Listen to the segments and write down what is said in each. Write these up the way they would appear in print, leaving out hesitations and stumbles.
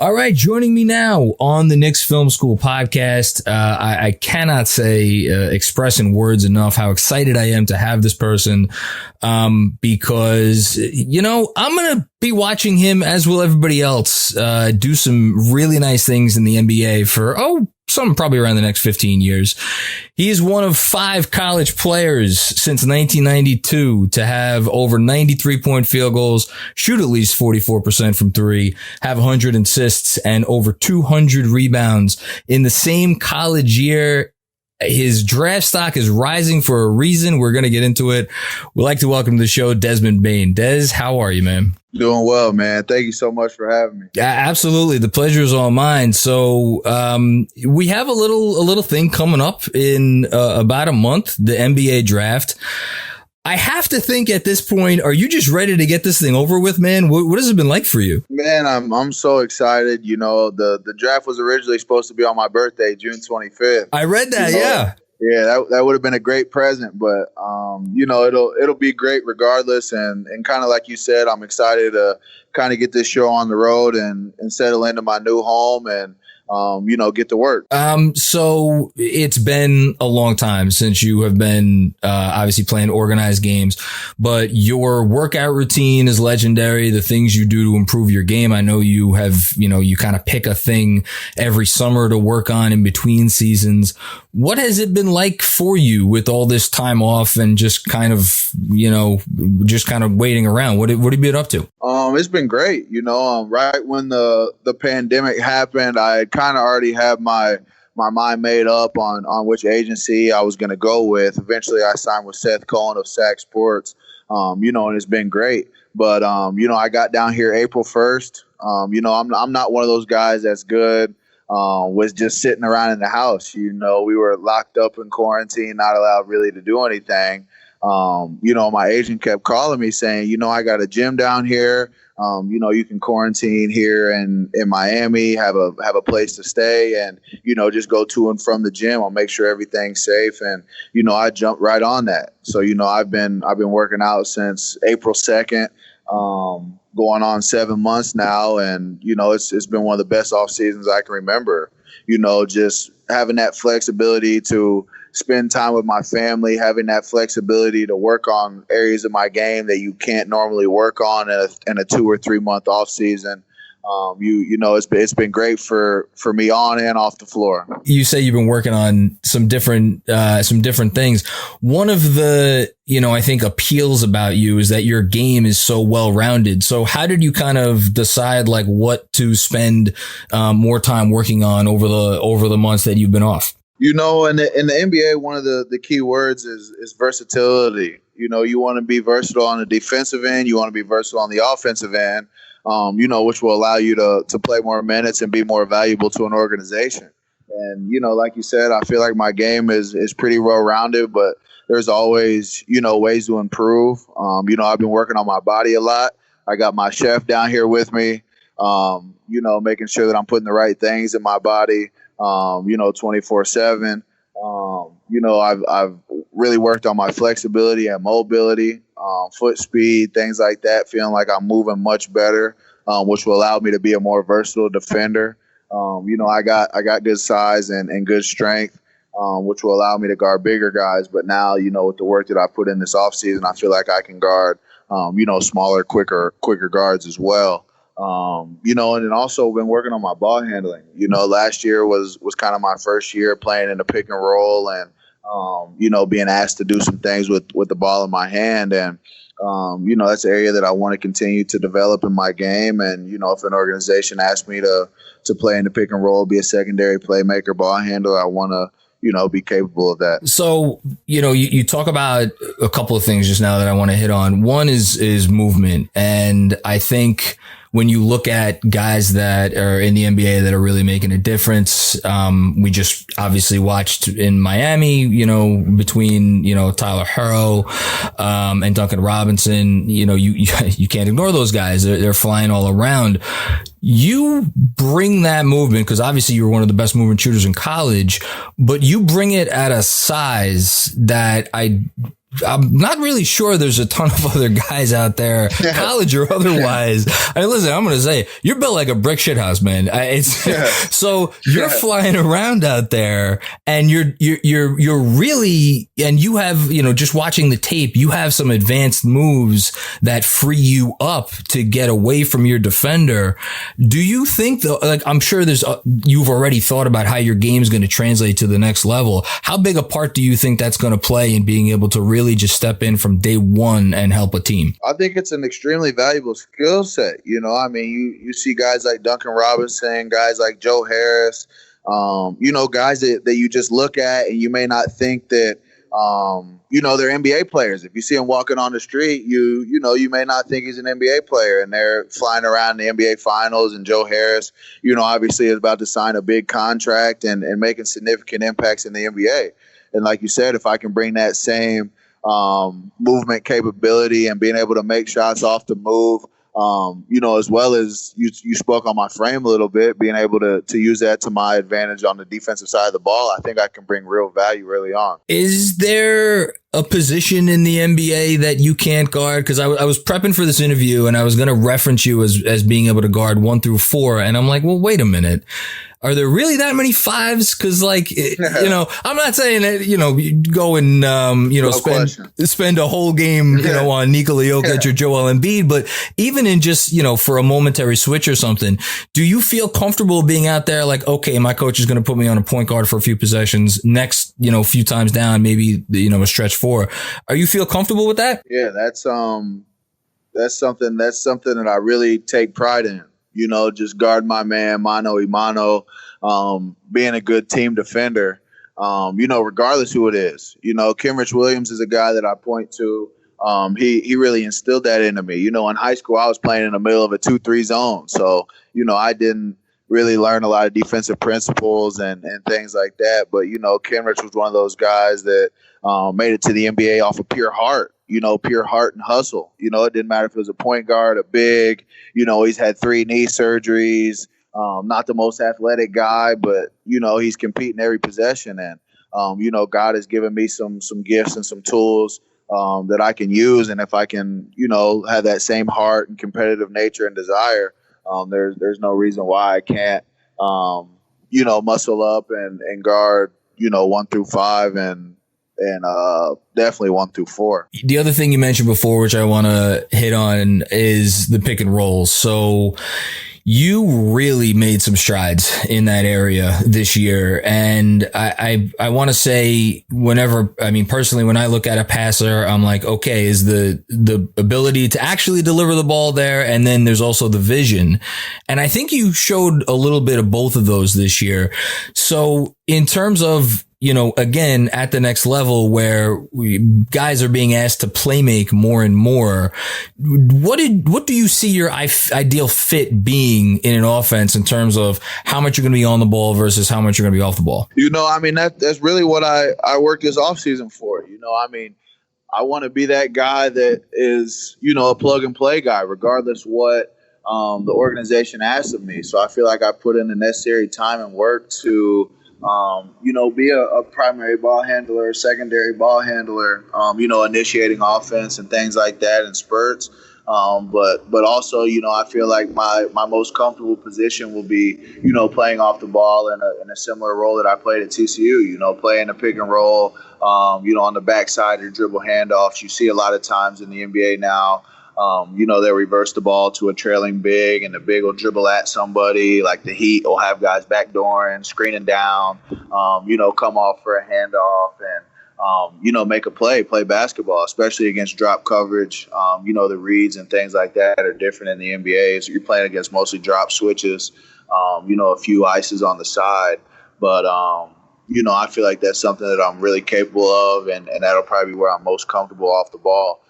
All right, joining me now on the Knicks Film School Podcast. I cannot say, express in words enough how excited I am to have this person, because, I'm going to be watching him, as will everybody else, do some really nice things in the NBA for, some probably around the next 15 years. He is one of 5 college players since 1992 to have over 93-point field goals, shoot at least 44% from three, have 100 assists and over 200 rebounds in the same college year. His draft stock is rising for a reason. We're going to get into it. We'd like to welcome to the show Desmond Bane. Des, how are you, man? Doing well, man. Thank you so much for having me. Yeah, absolutely. The pleasure is all mine. So, we have a little thing coming up in about a month, the NBA draft. I have to think at this point, are you just ready to get this thing over with, man? What has it been like for you? Man, I'm so excited. The draft was originally supposed to be on my birthday, June 25th. I read that, yeah. Yeah, that would have been a great present, but it'll be great regardless. And kind of like you said, I'm excited to kind of get this show on the road and settle into my new home and get to work. So it's been a long time since you have been, obviously playing organized games, but your workout routine is legendary. The things you do to improve your game. I know you have, you kind of pick a thing every summer to work on in between seasons. What has it been like for you with all this time off and just kind of, waiting around? What have you been up to? It's been great. Right when the pandemic happened, I kind of already had my mind made up on which agency I was going to go with. Eventually, I signed with Seth Cohen of Sac Sports, and it's been great. But, I got down here April 1st. I'm not one of those guys that's good with just sitting around in the house. We were locked up in quarantine, not allowed really to do anything. My agent kept calling me saying, I got a gym down here. You can quarantine here in Miami, have a place to stay and, just go to and from the gym. I'll make sure everything's safe. And, I jumped right on that. So, I've been working out since April 2nd, going on 7 months now. And, it's been one of the best off seasons I can remember, just having that flexibility to spend time with my family, having that flexibility to work on areas of my game that you can't normally work on in a 2 or 3 month off season. It's been great for me on and off the floor. You say you've been working on some different things. One of the, I think appeals about you is that your game is so well rounded. So how did you kind of decide like what to spend more time working on over the months that you've been off? In the NBA, one of the key words is versatility. You want to be versatile on the defensive end. You want to be versatile on the offensive end, which will allow you to play more minutes and be more valuable to an organization. And, like you said, I feel like my game is pretty well-rounded, but there's always, ways to improve. I've been working on my body a lot. I got my chef down here with me, making sure that I'm putting the right things in my body. 24/7. I've really worked on my flexibility and mobility, foot speed, things like that, feeling like I'm moving much better, which will allow me to be a more versatile defender. I got good size and good strength, which will allow me to guard bigger guys. But now, with the work that I put in this offseason, I feel like I can guard, smaller, quicker guards as well. And then also been working on my ball handling. Last year was kind of my first year playing in the pick and roll and, being asked to do some things with the ball in my hand. And, that's an area that I want to continue to develop in my game. And, if an organization asks me to play in the pick and roll, be a secondary playmaker, ball handler, I want to, be capable of that. So, you talk about a couple of things just now that I want to hit on. One is movement. And I think when you look at guys that are in the NBA that are really making a difference, we just obviously watched in Miami, between, Tyler Herro, and Duncan Robinson, you can't ignore those guys. They're flying all around. You bring that movement because obviously you were one of the best movement shooters in college, but you bring it at a size that I'm not really sure there's a ton of other guys out there, college or otherwise. I mean, listen, I'm going to say you're built like a brick shithouse, man. So you're flying around out there and you're really, and you have, just watching the tape, you have some advanced moves that free you up to get away from your defender. Do you think though, like, I'm sure you've already thought about how your game is going to translate to the next level. How big a part do you think that's going to play in being able to really just step in from day one and help a team? I think it's an extremely valuable skill set. I mean, you see guys like Duncan Robinson, guys like Joe Harris, guys that you just look at and you may not think that, they're NBA players. If you see them walking on the street, you may not think he's an NBA player, and they're flying around the NBA finals. And Joe Harris, obviously is about to sign a big contract and making significant impacts in the NBA. And like you said, if I can bring that same movement capability and being able to make shots off the move, as well as you spoke on my frame a little bit, being able to use that to my advantage on the defensive side of the ball, I think I can bring real value early on. Is there a position in the NBA that you can't guard? Because I was prepping for this interview and I was going to reference you as being able to guard 1 through 4. And I'm like, well, wait a minute. Are there really that many 5s? Because, I'm not saying that, you go and, spend a whole game, on Nikola Jokic or Joel Embiid. But even in just, for a momentary switch or something, do you feel comfortable being out there like, okay, my coach is going to put me on a point guard for a few possessions, next, few times down, maybe, a stretch 4. Are you feel comfortable with that? Yeah, that's something that I really take pride in. Just guard my man, mano a mano, being a good team defender, regardless who it is. Kenrich Williams is a guy that I point to. He really instilled that into me. In high school, I was playing in the middle of a 2-3 zone. So, I didn't really learn a lot of defensive principles and things like that. But, Kenrich was one of those guys that made it to the NBA off of pure heart. Pure heart and hustle. It didn't matter if it was a point guard, a big, he's had 3 knee surgeries, not the most athletic guy, but, he's competing every possession. And, God has given me some gifts and some tools that I can use. And if I can, have that same heart and competitive nature and desire, there's no reason why I can't, muscle up and guard, 1 through 5 and definitely 1 through 4. The other thing you mentioned before, which I want to hit on, is the pick and roll. So you really made some strides in that area this year. And I want to say personally, when I look at a passer, I'm like, okay, is the ability to actually deliver the ball there? And then there's also the vision. And I think you showed a little bit of both of those this year. So in terms of, again, at the next level where guys are being asked to play make more and more, what do you see your ideal fit being in an offense in terms of how much you're going to be on the ball versus how much you're going to be off the ball? That's really what I worked this offseason for. I want to be that guy that is, a plug and play guy, regardless what the organization asks of me. So I feel like I put in the necessary time and work to be a primary ball handler, secondary ball handler, initiating offense and things like that in spurts. But also, I feel like my most comfortable position will be, playing off the ball in a similar role that I played at TCU, playing a pick and roll, on the backside or dribble handoffs. You see a lot of times in the NBA now. They reverse the ball to a trailing big, and the big will dribble at somebody. Like the Heat will have guys backdooring, screening down, come off for a handoff and, make a play basketball, especially against drop coverage. The reads and things like that are different in the NBA. So you're playing against mostly drop switches, a few ices on the side. But, I feel like that's something that I'm really capable of, and that'll probably be where I'm most comfortable off the ball.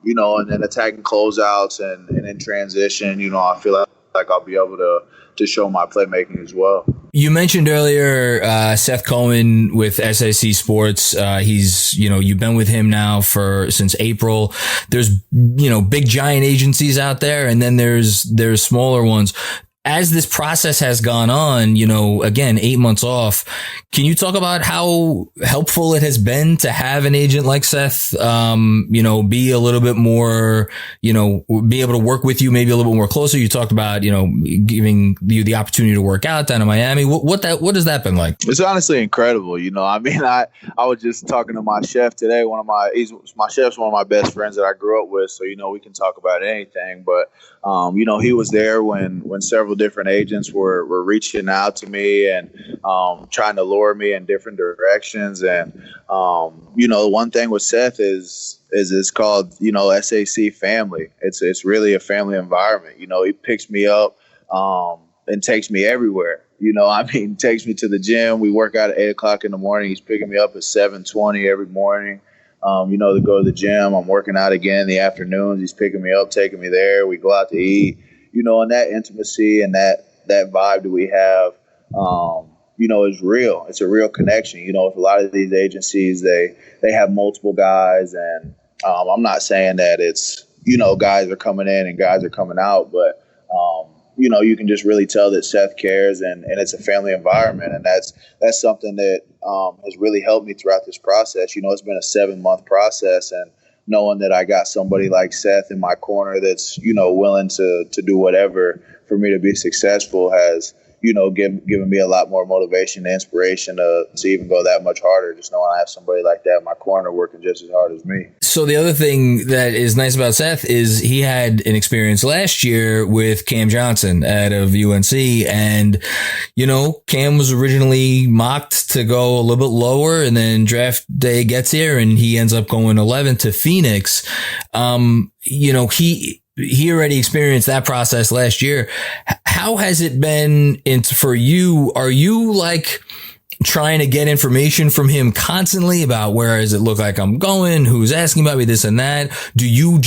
And then attacking closeouts and in transition, I feel like I'll be able to show my playmaking as well. You mentioned earlier Seth Cohen with SIC Sports. He's, you've been with him now since April. There's, big giant agencies out there, and then there's smaller ones. as this process has gone on, again, 8 months off, can you talk about how helpful it has been to have an agent like Seth, be a little bit more, be able to work with you maybe a little bit more closer? You talked about, giving you the opportunity to work out down in Miami. What has that been like? It's honestly incredible. I was just talking to my chef today. My chef's one of my best friends that I grew up with. So, we can talk about anything, but, he was there when several different agents were reaching out to me and trying to lure me in different directions. And one thing with Seth is it's called SAC family. It's really a family environment. He picks me up and takes me everywhere. Takes me to the gym. We work out at 8:00 in the morning. He's picking me up at 7:20 every morning. To go to the gym. I'm working out again in the afternoons. He's picking me up, taking me there. We go out to eat. And that intimacy and that vibe that we have, is real. It's a real connection. With a lot of these agencies, they have multiple guys, and I'm not saying that it's, guys are coming in and guys are coming out, but, you can just really tell that Seth cares, and it's a family environment. And that's something that has really helped me throughout this process. It's been a 7-month process, and knowing that I got somebody like Seth in my corner that's, willing to do whatever for me to be successful has, given me a lot more motivation and inspiration to even go that much harder, just knowing I have somebody like that in my corner working just as hard as me. So the other thing that is nice about Seth is he had an experience last year with Cam Johnson out of UNC. And, Cam was originally mocked to go a little bit lower, and then draft day gets here and he ends up going 11th to Phoenix. He already experienced that process last year. How has it been for you? Are you trying to get information from him constantly about where does it look like I'm going? Who's asking about me, this and that? Do you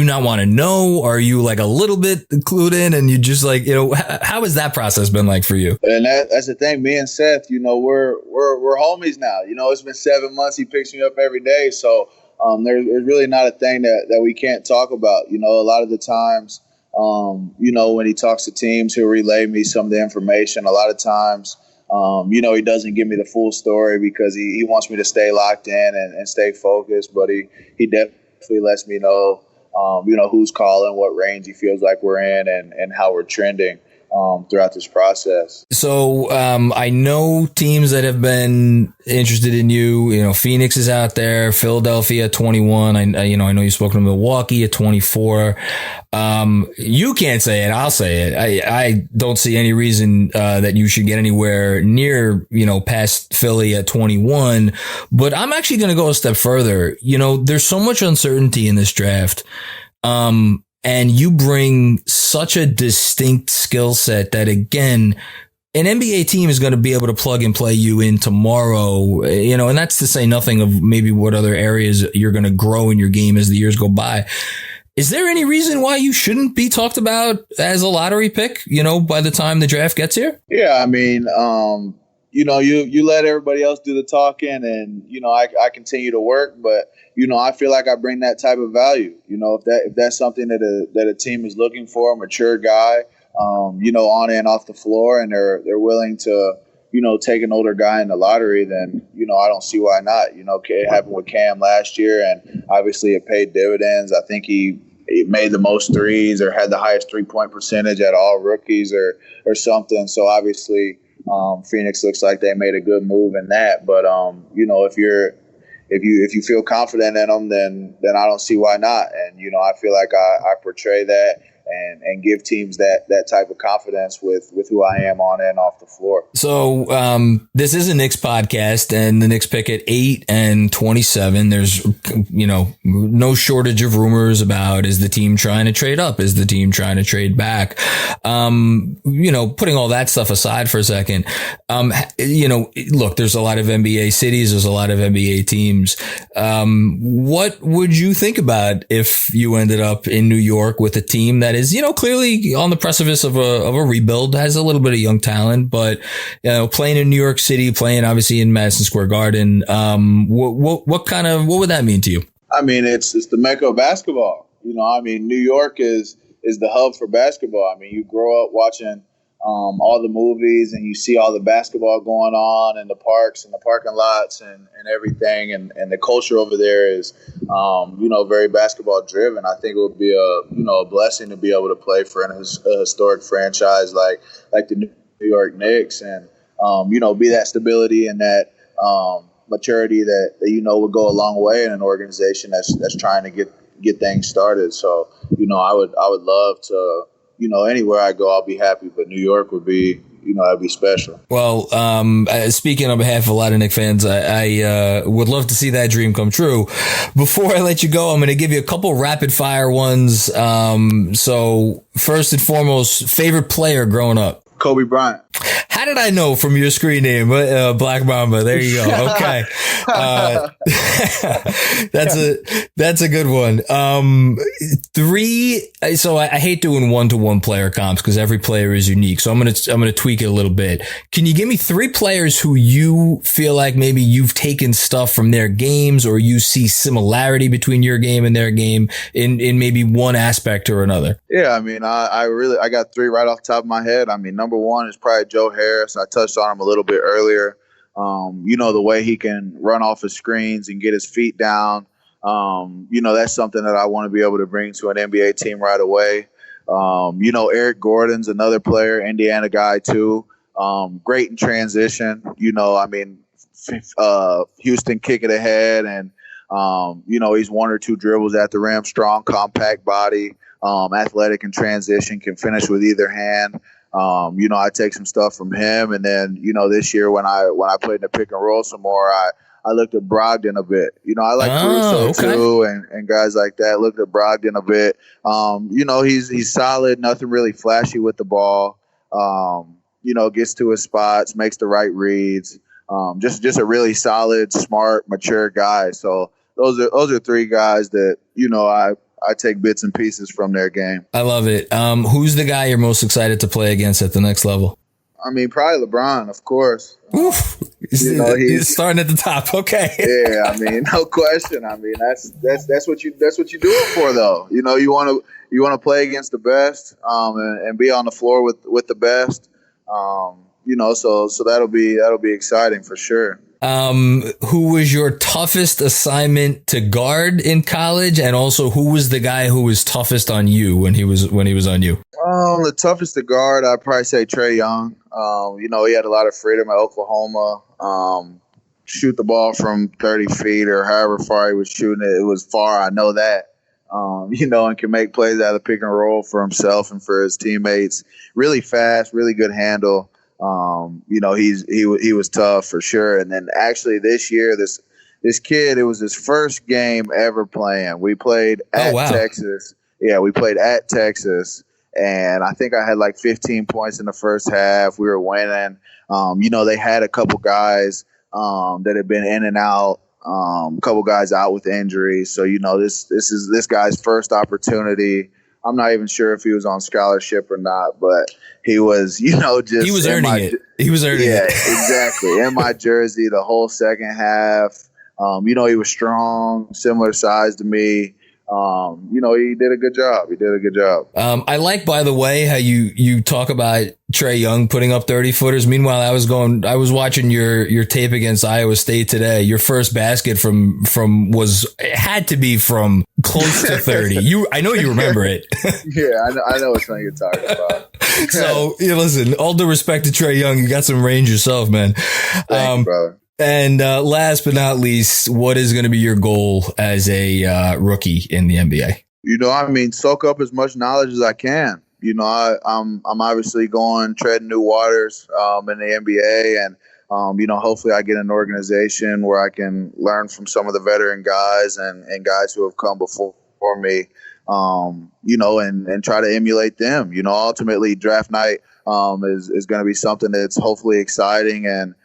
not want to know? Are you a little bit clued in and you just how has that process been like for you? And that's the thing. Me and Seth, we're homies now. It's been 7 months. He picks me up every day. So, there's really not a thing that we can't talk about. A lot of the times, when he talks to teams, he'll relay me some of the information. A lot of times, he doesn't give me the full story because he wants me to stay locked in and stay focused. But he definitely lets me know, who's calling, what range he feels like we're in, and how we're trending throughout this process. So I know teams that have been interested in you. Phoenix is out there, Philadelphia at 21. I know you spoke to Milwaukee at 24. You can't say it. I'll say it. I don't see any reason that you should get anywhere near, past Philly at 21. But I'm actually going to go a step further. There's so much uncertainty in this draft. And you bring such a distinct skill set that, again, an NBA team is going to be able to plug and play you in tomorrow, and that's to say nothing of maybe what other areas you're going to grow in your game as the years go by. Is there any reason why you shouldn't be talked about as a lottery pick, by the time the draft gets here? Yeah, you let everybody else do the talking, and, I continue to work, but, I feel like I bring that type of value. If that's something that a team is looking for, a mature guy, on and off the floor, and they're willing to, take an older guy in the lottery, then, I don't see why not. It happened with Cam last year, and obviously it paid dividends. I think he made the most threes or had the highest 3-point percentage at all rookies or something. So obviously, Phoenix looks like they made a good move in that. But if you feel confident in them, then I don't see why not. And I feel like I portray that and give teams that type of confidence with who I am on and off the floor. So this is a Knicks podcast, and the Knicks pick at 8 and 27. There's no shortage of rumors about, is the team trying to trade up? Is the team trying to trade back? Putting all that stuff aside for a second, look, there's a lot of NBA cities, there's a lot of NBA teams. What would you think about if you ended up in New York with a team that is, clearly on the precipice of a rebuild, has a little bit of young talent, but, playing in New York City, playing obviously in Madison Square Garden, what would that mean to you? It's the Mecca of basketball. New York is the hub for basketball. You grow up watching all the movies, and you see all the basketball going on in the parks and the parking lots and everything. And the culture over there is, very basketball driven. I think it would be a blessing to be able to play for a historic franchise like the New York Knicks, and, be that stability and that maturity that would go a long way in an organization that's trying to get things started. So, I would love to, anywhere I go, I'll be happy. But New York would be, that'd be special. Well, speaking on behalf of a lot of Knicks fans, I would love to see that dream come true. Before I let you go, I'm going to give you a couple rapid fire ones. So first and foremost, favorite player growing up? Kobe Bryant. How did I know from your screen name? Black Mamba. There you go. Okay. That's a good one. So I hate doing 1-to-1 player comps because every player is unique. So I'm going to tweak it a little bit. Can you give me 3 players who you feel like maybe you've taken stuff from their games, or you see similarity between your game and their game in maybe one aspect or another? Yeah. I mean, I got 3 right off the top of my head. I mean, number 1 is probably Joe Harris. I touched on him a little bit earlier. The way he can run off his screens and get his feet down. That's something that I want to be able to bring to an NBA team right away. Eric Gordon's another player, Indiana guy too. Great in transition. Houston kick it ahead, and he's 1 or 2 dribbles at the rim, strong, compact body, athletic in transition, can finish with either hand. I take some stuff from him, and then this year when I played in the pick and roll some more, I looked at Brogdon a bit. I like Caruso too, and guys like that. Looked at Brogdon a bit. He's solid, nothing really flashy with the ball. Gets to his spots, makes the right reads. Just a really solid, smart, mature guy. So those are 3 guys that I take bits and pieces from their game. I love it. Who's the guy you're most excited to play against at the next level? I mean, probably LeBron, of course. Oof. He's starting at the top. Okay. Yeah, I mean, no question. I mean, that's what you do it for, though. You want to play against the best, and be on the floor with the best. So that'll be exciting for sure. Who was your toughest assignment to guard in college, and also who was the guy who was toughest on you when he was on you? The toughest to guard, I'd probably say Trae Young. He had a lot of freedom at Oklahoma. Shoot the ball from 30 feet or however far he was shooting it. It was far. I know that. And can make plays out of the pick and roll for himself and for his teammates. Really fast, really good handle. He was tough for sure. And then actually this year, this kid, it was his first game ever playing. We played at Texas. Yeah, we played at Texas. And I think I had like 15 points in the first half. We were winning. They had a couple guys that had been in and out, a couple guys out with injuries. So, this is this guy's first opportunity. I'm not even sure if he was on scholarship or not, but he was, he was earning it. He was earning it. Yeah, exactly. In my jersey the whole second half. He was strong, similar size to me. He did a good job. I like, by the way, how you talk about Trae Young putting up 30-footers. Meanwhile, I was watching your tape against Iowa State today. Your first basket it had to be from close to 30. I know you remember it. Yeah, I know what you're talking about. So, listen, all due respect to Trae Young, you got some range yourself, man. Thanks, brother. And last but not least, what is going to be your goal as a rookie in the NBA? Soak up as much knowledge as I can. I'm obviously treading new waters in the NBA, and hopefully I get an organization where I can learn from some of the veteran guys and guys who have come before me, and try to emulate them. Ultimately draft night is going to be something that's hopefully exciting and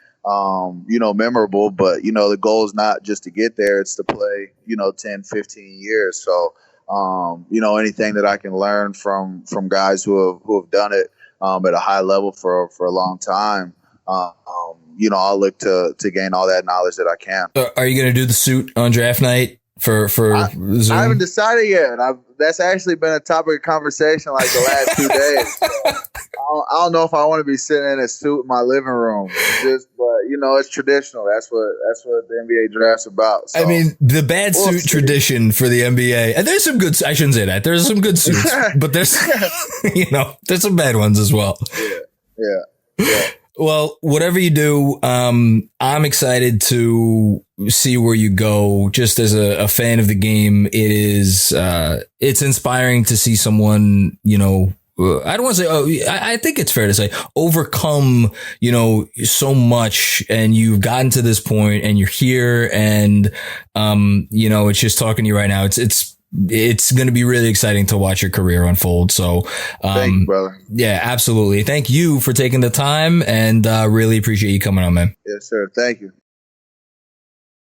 memorable, but the goal is not just to get there, it's to play 10, 15 years. So anything that I can learn from guys who have done it at a high level for a long time, I'll look to gain all that knowledge that I can. Are you going to do the suit on draft night for Zoom? I haven't decided yet. That's actually been a topic of conversation like the last 2 days. So I don't know if I want to be sitting in a suit in my living room. But it's traditional. That's what the NBA draft's about. So. I mean, the bad suit tradition for the NBA, and there's some good. I shouldn't say that. There's some good suits, but there's there's some bad ones as well. Yeah. Well, whatever you do, I'm excited to see where you go. Just as a fan of the game, it's inspiring to see someone, I don't want to say, I think it's fair to say overcome, so much, and you've gotten to this point and you're here, and, it's just talking to you right now. It's going to be really exciting to watch your career unfold. So, thank you, brother. Yeah, absolutely. Thank you for taking the time, and really appreciate you coming on, man. Yes, sir. Thank you.